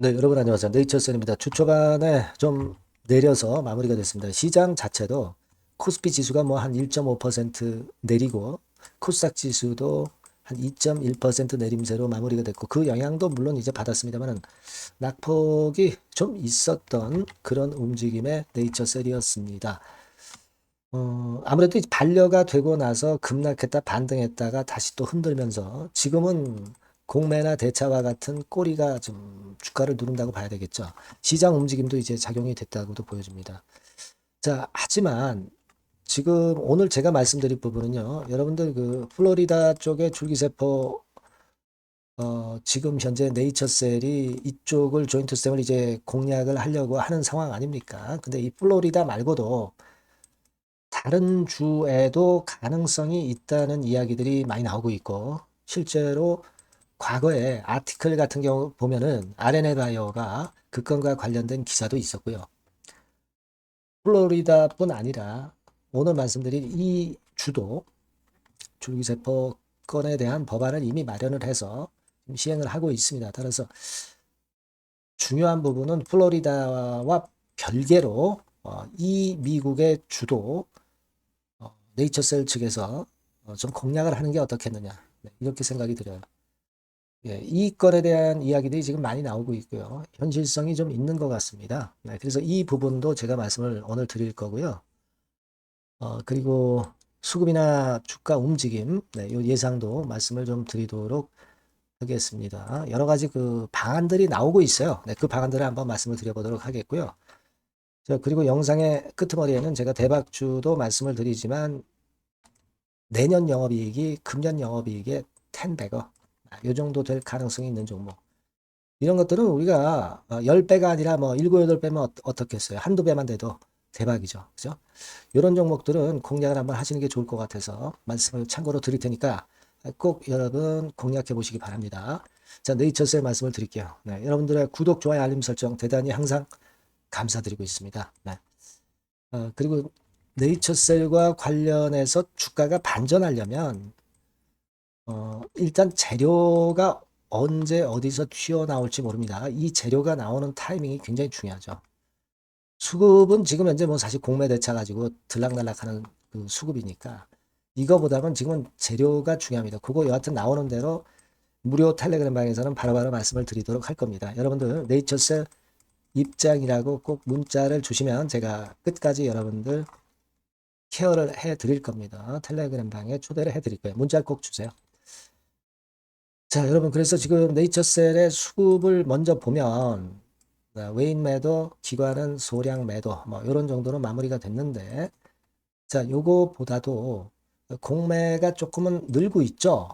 네, 여러분 안녕하세요. 네이처선입니다. 주 초반에 좀 내려서 마무리가 됐습니다. 시장 자체도 코스피 지수가 뭐 한 1.5% 내리고 코스닥 지수도 한 2.1% 내림세로 마무리가 됐고 그 영향도 물론 이제 받았습니다만은 낙폭이 좀 있었던 그런 움직임의 네이처셀이었습니다. 아무래도 이제 반려가 되고 나서 급락했다 반등했다가 다시 또 흔들면서 지금은 공매나 대차와 같은 꼬리가 좀 주가를 누른다고 봐야 되겠죠. 시장 움직임도 이제 작용이 됐다고도 보여집니다. 자, 하지만 지금 오늘 제가 말씀드릴 부분은요. 여러분들 그 플로리다 쪽의 줄기세포 지금 현재 네이처셀이 이쪽을 조인트스템을 이제 공략을 하려고 하는 상황 아닙니까? 근데 이 플로리다 말고도 다른 주에도 가능성이 있다는 이야기들이 많이 나오고 있고 실제로 과거에 아티클 같은 경우 보면은 RNA 바이오가 그 건과 관련된 기사도 있었고요. 플로리다뿐 아니라 오늘 말씀드린 이 주도 줄기세포 건에 대한 법안을 이미 마련을 해서 시행을 하고 있습니다. 따라서 중요한 부분은 플로리다와 별개로 이 미국의 주도 네이처셀 측에서 좀 공략을 하는 게 어떻겠느냐. 네, 이렇게 생각이 들어요. 예, 이 건에 대한 이야기들이 지금 많이 나오고 있고요. 현실성이 좀 있는 것 같습니다. 네, 그래서 이 부분도 제가 말씀을 오늘 드릴 거고요. 그리고 수급이나 주가 움직임, 네, 요 예상도 말씀을 좀 드리도록 하겠습니다. 여러 가지 그 방안들이 나오고 있어요. 네, 그 방안들을 한번 말씀을 드려보도록 하겠고요. 자, 그리고 영상의 끄트머리에는 제가 대박주도 말씀을 드리지만 내년 영업이익이 금년 영업이익의 10배거 요 정도 될 가능성이 있는 종목. 이런 것들은 우리가 10배가 아니라 뭐 7, 8배면 어떻겠어요. 한두 배만 돼도 대박이죠. 그죠? 이런 종목들은 공략을 한번 하시는 게 좋을 것 같아서 말씀을 참고로 드릴 테니까 꼭 여러분 공략해 보시기 바랍니다. 자, 네이처스의 말씀을 드릴게요. 네, 여러분들의 구독, 좋아요, 알림 설정 대단히 항상 감사드리고 있습니다. 네. 그리고 네이처셀과 관련해서 주가가 반전하려면 일단 재료가 언제 어디서 튀어나올지 모릅니다. 이 재료가 나오는 타이밍이 굉장히 중요하죠. 수급은 지금 현재 뭐 사실 공매 대차 가지고 들락날락하는 그 수급이니까 이거보다는 지금은 재료가 중요합니다. 그거 여하튼 나오는 대로 무료 텔레그램 방에서는 바로바로 말씀을 드리도록 할 겁니다. 여러분들 네이처셀 입장이라고 꼭 문자를 주시면 제가 끝까지 여러분들 케어를 해 드릴 겁니다. 텔레그램 방에 초대를 해 드릴 거예요. 문자를 꼭 주세요. 자, 여러분, 그래서 지금 네이처셀의 수급을 먼저 보면, 외인 매도, 기관은 소량 매도, 뭐, 이런 정도로 마무리가 됐는데, 자, 요거보다도 공매가 조금은 늘고 있죠.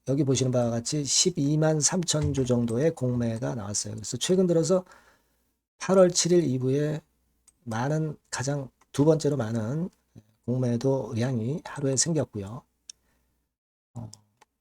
여기 보시는 바와 같이 12만 3천 주 정도의 공매가 나왔어요. 그래서 최근 들어서 8월 7일 이후에 많은, 가장 두 번째로 많은 공매도 의향이 하루에 생겼고요.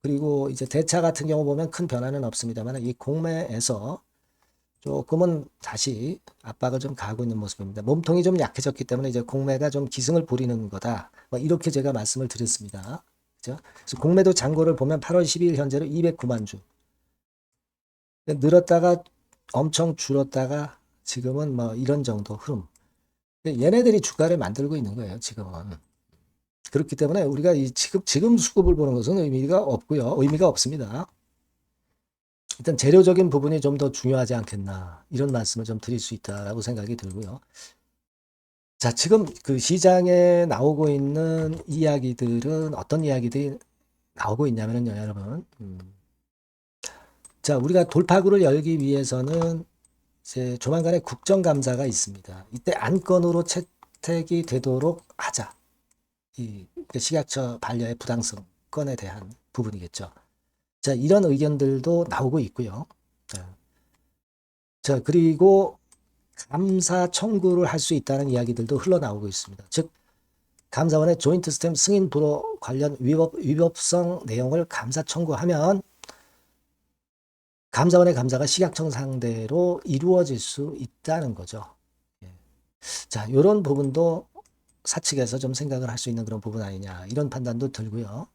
그리고 이제 대차 같은 경우 보면 큰 변화는 없습니다만 이 공매에서 조금은 다시 압박을 좀 가하고 있는 모습입니다. 몸통이 좀 약해졌기 때문에 이제 공매가 좀 기승을 부리는 거다. 뭐 이렇게 제가 말씀을 드렸습니다. 그죠? 그래서 공매도 잔고를 보면 8월 12일 현재로 209만 주. 늘었다가 엄청 줄었다가 지금은 뭐 이런 정도 흐름. 얘네들이 주가를 만들고 있는 거예요, 지금은. 그렇기 때문에 우리가 이 지금 수급을 보는 것은 의미가 없고요. 의미가 없습니다. 일단 재료적인 부분이 좀 더 중요하지 않겠나 이런 말씀을 좀 드릴 수 있다라고 생각이 들고요. 자, 지금 그 시장에 나오고 있는 이야기들은 어떤 이야기들이 나오고 있냐면요, 여러분. 자, 우리가 돌파구를 열기 위해서는 이제 조만간에 국정감사가 있습니다. 이때 안건으로 채택이 되도록 하자. 이 식약처 반려의 부당성 건에 대한 부분이겠죠. 자, 이런 의견들도 나오고 있고요. 자, 그리고 감사 청구를 할 수 있다는 이야기들도 흘러나오고 있습니다. 즉, 감사원의 조인트 스탬 승인 불허 관련 위법성 내용을 감사 청구하면 감사원의 감사가 식약청 상대로 이루어질 수 있다는 거죠. 예. 자, 이런 부분도 사측에서 좀 생각을 할 수 있는 그런 부분 아니냐 이런 판단도 들고요.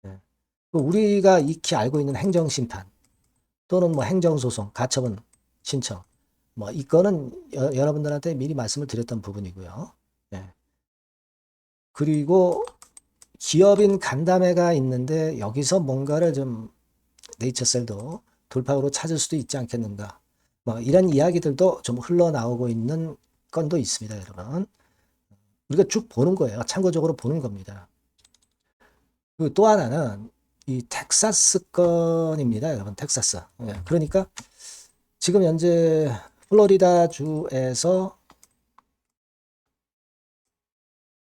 예. 우리가 익히 알고 있는 행정심판 또는 뭐 행정소송, 가처분 신청 뭐 이거는 여러분들한테 미리 말씀을 드렸던 부분이고요. 예. 그리고 기업인 간담회가 있는데 여기서 뭔가를 좀 네이처셀도 돌파구로 찾을 수도 있지 않겠는가. 뭐 이런 이야기들도 좀 흘러나오고 있는 건도 있습니다, 여러분. 우리가 쭉 보는 거예요. 참고적으로 보는 겁니다. 그리고 또 하나는 이 텍사스 건입니다, 여러분. 텍사스. 예, 그러니까 지금 현재 플로리다 주에서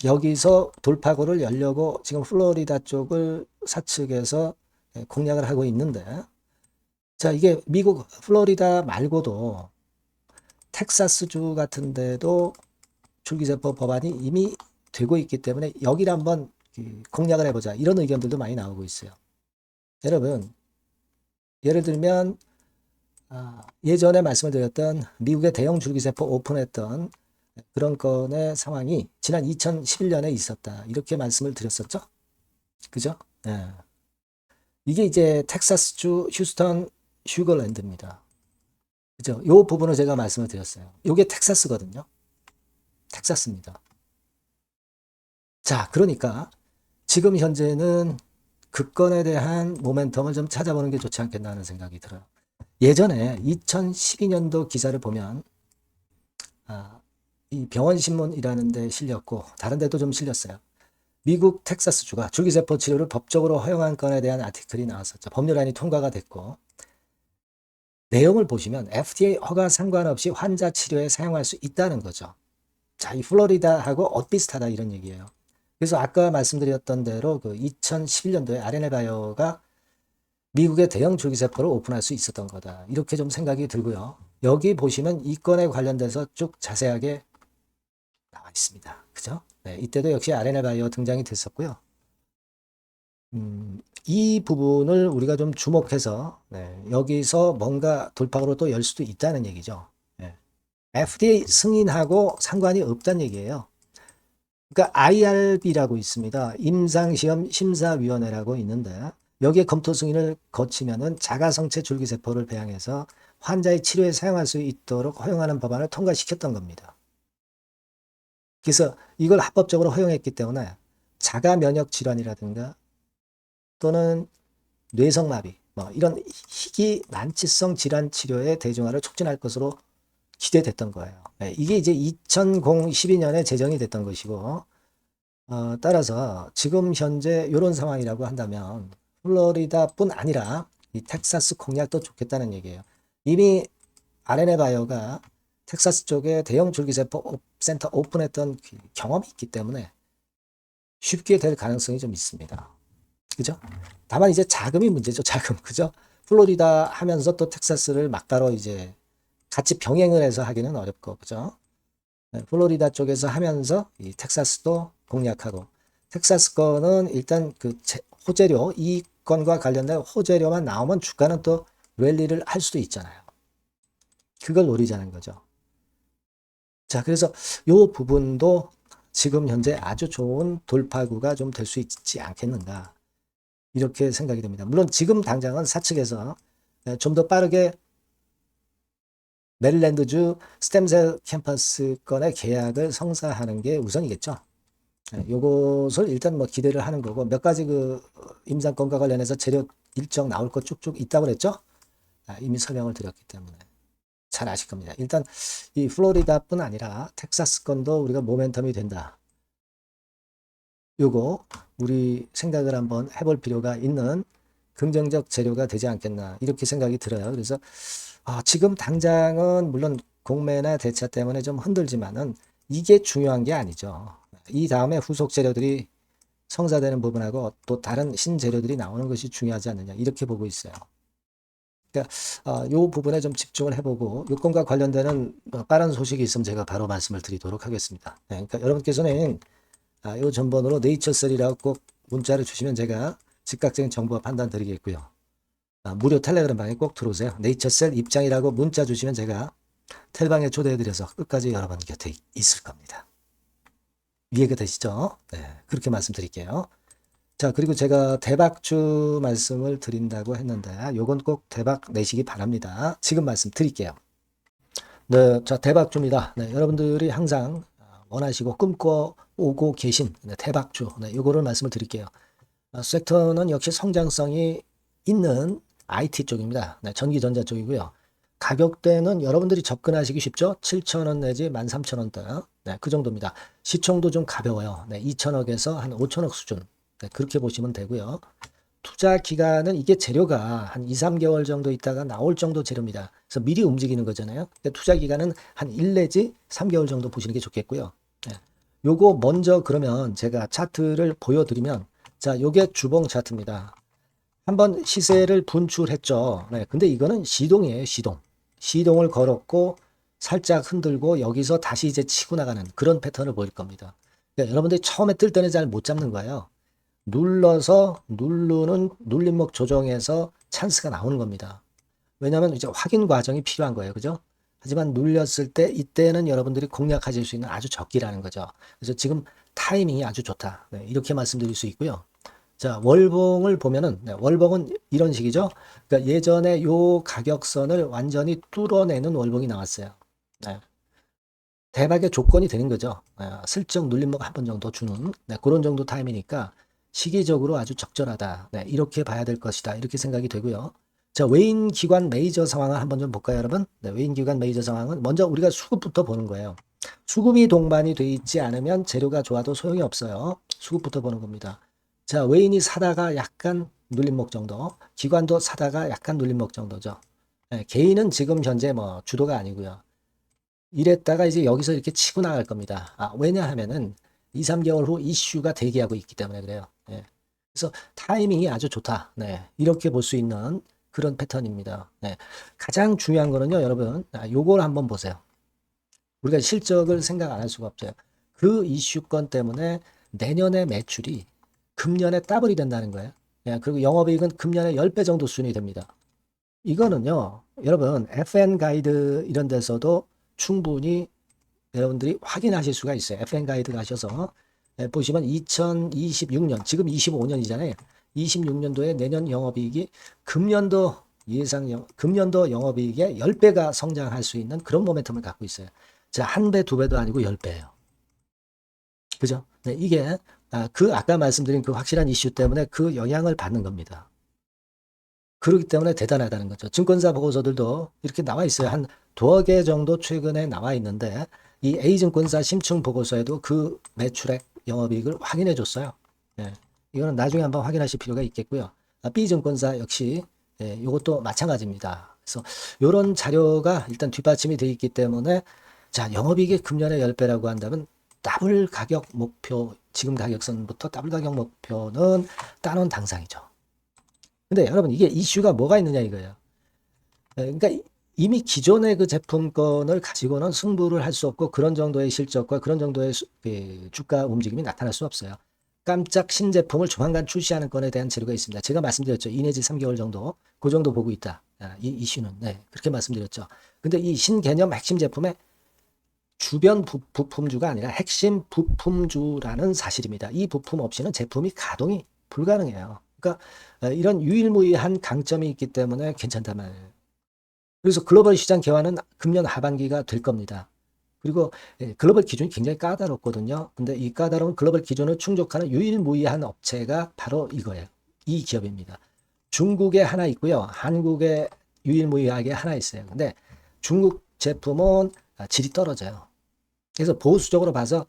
여기서 돌파구를 열려고 지금 플로리다 쪽을 사측에서 공략을 하고 있는데, 자, 이게 미국 플로리다 말고도 텍사스주 같은 데도 줄기세포 법안이 이미 되고 있기 때문에 여기를 한번 공략을 해보자. 이런 의견들도 많이 나오고 있어요. 여러분, 예를 들면 예전에 말씀을 드렸던 미국의 대형 줄기세포 오픈했던 그런 건의 상황이 지난 2011년에 있었다. 이렇게 말씀을 드렸었죠. 그죠? 예. 이게 이제 텍사스주 휴스턴 슈거랜드입니다. 그죠? 요 부분을 제가 말씀을 드렸어요. 요게 텍사스거든요. 텍사스입니다. 자, 그러니까 지금 현재는 그 건에 대한 모멘텀을 좀 찾아보는 게 좋지 않겠나 하는 생각이 들어요. 예전에 2012년도 기사를 보면 이 병원신문이라는 데 실렸고 다른 데도 좀 실렸어요. 미국 텍사스주가 줄기세포 치료를 법적으로 허용한 건에 대한 아티클이 나왔었죠. 법률안이 통과가 됐고 내용을 보시면 FDA 허가 상관없이 환자 치료에 사용할 수 있다는 거죠. 자, 이 플로리다하고 엇비슷하다 이런 얘기예요. 그래서 아까 말씀드렸던 대로 그 2011년도에 RNA바이오가 미국의 대형 줄기세포를 오픈할 수 있었던 거다. 이렇게 좀 생각이 들고요. 여기 보시면 이 건에 관련돼서 쭉 자세하게 나와 있습니다. 그죠? 네, 이때도 역시 RNA바이오 등장이 됐었고요. 이 부분을 우리가 좀 주목해서 여기서 뭔가 돌파구로 또 열 수도 있다는 얘기죠. FDA 승인하고 상관이 없다는 얘기예요. 그러니까 IRB라고 있습니다. 임상시험 심사위원회라고 있는데 여기에 검토 승인을 거치면은 자가성체 줄기세포를 배양해서 환자의 치료에 사용할 수 있도록 허용하는 법안을 통과시켰던 겁니다. 그래서 이걸 합법적으로 허용했기 때문에 자가 면역 질환이라든가 또는 뇌성마비 뭐 이런 희귀 난치성 질환 치료의 대중화를 촉진할 것으로 기대됐던 거예요. 이게 이제 2012년에 제정이 됐던 것이고 따라서 지금 현재 이런 상황이라고 한다면 플로리다뿐 아니라 이 텍사스 공략도 좋겠다는 얘기예요. 이미 RNA바이오가 텍사스 쪽에 대형 줄기세포 센터 오픈했던 경험이 있기 때문에 쉽게 될 가능성이 좀 있습니다. 그죠? 다만 이제 자금이 문제죠. 자금. 그죠? 플로리다 하면서 또 텍사스를 막바로 이제 같이 병행을 해서 하기는 어렵고, 그죠? 플로리다 쪽에서 하면서 이 텍사스도 공략하고, 텍사스 거는 일단 그 호재료, 이 건과 관련된 호재료만 나오면 주가는 또 랠리를 할 수도 있잖아요. 그걸 노리자는 거죠. 자, 그래서 요 부분도 지금 현재 아주 좋은 돌파구가 좀 될 수 있지 않겠는가. 이렇게 생각이 됩니다. 물론 지금 당장은 사측에서 좀 더 빠르게 메릴랜드주 스템셀 캠퍼스 건의 계약을 성사하는 게 우선이겠죠. 요것을 일단 뭐 기대를 하는 거고 몇 가지 그 임상건과 관련해서 재료 일정 나올 거 쭉쭉 있다고 그랬죠. 이미 설명을 드렸기 때문에 잘 아실 겁니다. 일단 이 플로리다뿐 아니라 텍사스 건도 우리가 모멘텀이 된다. 요거 우리 생각을 한번 해볼 필요가 있는 긍정적 재료가 되지 않겠나 이렇게 생각이 들어요. 그래서 지금 당장은 물론 공매나 대차 때문에 좀 흔들지만은 이게 중요한 게 아니죠. 이 다음에 후속 재료들이 성사되는 부분하고 또 다른 신재료들이 나오는 것이 중요하지 않느냐 이렇게 보고 있어요. 그러니까 요 부분에 좀 집중을 해보고 요건과 관련되는 빠른 소식이 있으면 제가 바로 말씀을 드리도록 하겠습니다. 그러니까 여러분께서는 요 전번으로 네이처셀이라고 꼭 문자를 주시면 제가 즉각적인 정보와 판단 드리겠고요. 무료 텔레그램 방에 꼭 들어오세요. 네이처셀 입장이라고 문자 주시면 제가 텔방에 초대해드려서 끝까지 여러분 곁에 있을 겁니다. 이해가 되시죠? 네, 그렇게 말씀드릴게요. 자, 그리고 제가 대박주 말씀을 드린다고 했는데 요건 꼭 대박 내시기 바랍니다. 지금 말씀 드릴게요. 네, 자, 대박주입니다. 네, 여러분들이 항상 원하시고 꿈꿔오고 계신 대박주. 네, 요거를 말씀을 드릴게요. 섹터는 역시 성장성이 있는 IT 쪽입니다. 네, 전기전자 쪽이고요. 가격대는 여러분들이 접근하시기 쉽죠? 7,000원 내지 13,000원대. 네, 그 정도입니다. 시총도 좀 가벼워요. 네, 2천억에서 한 5천억 수준. 네, 그렇게 보시면 되고요. 투자 기간은 이게 재료가 한 2, 3개월 정도 있다가 나올 정도 재료입니다. 그래서 미리 움직이는 거잖아요. 투자 기간은 한 1 내지 3개월 정도 보시는 게 좋겠고요. 네. 요거 먼저 그러면 제가 차트를 보여드리면, 자, 요게 주봉 차트입니다. 한번 시세를 분출했죠. 네. 근데 이거는 시동이에요, 시동. 시동을 걸었고 살짝 흔들고 여기서 다시 이제 치고 나가는 그런 패턴을 보일 겁니다. 그러니까 여러분들이 처음에 뜰 때는 잘 못 잡는 거예요. 눌러서 누르는 눌림목 조정에서 찬스가 나오는 겁니다. 왜냐하면 이제 확인 과정이 필요한 거예요. 그죠? 하지만 눌렸을 때 이때는 여러분들이 공략하실 수 있는 아주 적기라는 거죠. 그래서 지금 타이밍이 아주 좋다. 네, 이렇게 말씀드릴 수 있고요. 자, 월봉을 보면은, 네, 월봉은 이런 식이죠. 그러니까 예전에 요 가격선을 완전히 뚫어내는 월봉이 나왔어요. 네, 대박의 조건이 되는 거죠. 슬쩍 눌림목 한 번 정도 주는 그런 정도 타임이니까 시기적으로 아주 적절하다. 이렇게 봐야 될 것이다. 이렇게 생각이 되고요. 자, 외인 기관 메이저 상황을 한번 좀 볼까요, 여러분? 네, 외인 기관 메이저 상황은 먼저 우리가 수급부터 보는 거예요. 수급이 동반이 돼 있지 않으면 재료가 좋아도 소용이 없어요. 수급부터 보는 겁니다. 자, 외인이 사다가 약간 눌림목 정도, 기관도 사다가 약간 눌림목 정도죠. 개인은 지금 현재 뭐 주도가 아니고요. 이랬다가 이제 여기서 이렇게 치고 나갈 겁니다. 왜냐하면은 2, 3개월 후 이슈가 대기하고 있기 때문에 그래요. 예. 그래서 타이밍이 아주 좋다. 네. 이렇게 볼 수 있는 그런 패턴입니다. 네. 가장 중요한 거는요, 여러분. 요걸 한번 보세요. 우리가 실적을 생각 안 할 수가 없어요. 그 이슈건 때문에 내년의 매출이 금년에 더블이 된다는 거예요. 예. 그리고 영업이익은 금년에 10배 정도 수준이 됩니다. 이거는요, 여러분, FN 가이드 이런 데서도 충분히 여러분들이 확인하실 수가 있어요. FN 가이드 가셔서 보시면 2026년, 지금 25년이잖아요. 26년도에 내년 영업이익이 금년도 금년도 영업이익의 10배가 성장할 수 있는 그런 모멘텀을 갖고 있어요. 자, 한 배, 두 배도 아니고 10배예요. 그죠? 네, 이게 아까 말씀드린 그 확실한 이슈 때문에 그 영향을 받는 겁니다. 그렇기 때문에 대단하다는 거죠. 증권사 보고서들도 이렇게 나와 있어요. 한 두어 개 정도 최근에 나와 있는데 이 A증권사 심층 보고서에도 그 매출액 영업이익을 확인해 줬어요. 예. 이거는 나중에 한번 확인하실 필요가 있겠고요. B증권사 역시 이것도 마찬가지입니다. 그래서 이런 자료가 일단 뒷받침이 되어 있기 때문에 자, 영업이익이 금년에 10배라고 한다면 더블 가격 목표, 지금 가격선부터 더블 가격 목표는 따놓은 당상이죠. 근데 여러분 이게 이슈가 뭐가 있느냐 이거예요. 그러니까 이미 기존의 그 제품권을 가지고는 승부를 할 수 없고 그런 정도의 실적과 그런 정도의 주가 움직임이 나타날 수 없어요. 깜짝 신제품을 조만간 출시하는 건에 대한 재료가 있습니다. 제가 말씀드렸죠. 2 내지 3개월 정도, 그 정도 보고 있다. 이 이슈는. 네, 그렇게 말씀드렸죠. 근데 이 신개념 핵심 제품의 주변 부품주가 아니라 핵심 부품주라는 사실입니다. 이 부품 없이는 제품이 가동이 불가능해요. 그러니까 이런 유일무이한 강점이 있기 때문에 괜찮단 말이에요. 그래서 글로벌 시장 개화는 금년 하반기가 될 겁니다. 그리고 글로벌 기준이 굉장히 까다롭거든요. 근데 이 까다로운 글로벌 기준을 충족하는 유일무이한 업체가 바로 이거예요. 이 기업입니다. 중국에 하나 있고요. 한국에 유일무이하게 하나 있어요. 근데 중국 제품은 질이 떨어져요. 그래서 보수적으로 봐서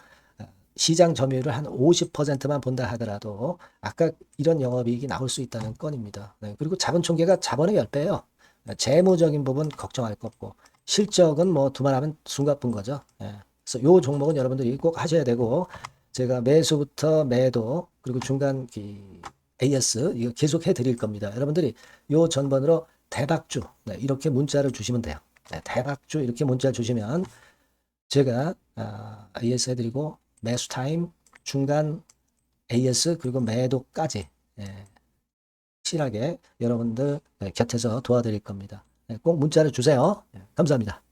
시장 점유율을 한 50%만 본다 하더라도 아까 이런 영업이익이 나올 수 있다는 건입니다. 네, 그리고 자본 총계가 자본의 10배예요. 재무적인 부분 걱정할 거 없고 실적은 뭐 두말하면 숨가쁜 거죠. 네, 그래서 요 종목은 여러분들이 꼭 하셔야 되고 제가 매수부터 매도 그리고 중간 AS 이거 계속 해드릴 겁니다. 여러분들이 요 전번으로 대박주 이렇게 문자를 주시면 돼요. 대박주 이렇게 문자 주시면 제가 AS 해드리고 매수 타임, 중간 AS 그리고 매도까지 확실하게 여러분들 곁에서 도와드릴 겁니다. 꼭 문자를 주세요. 감사합니다.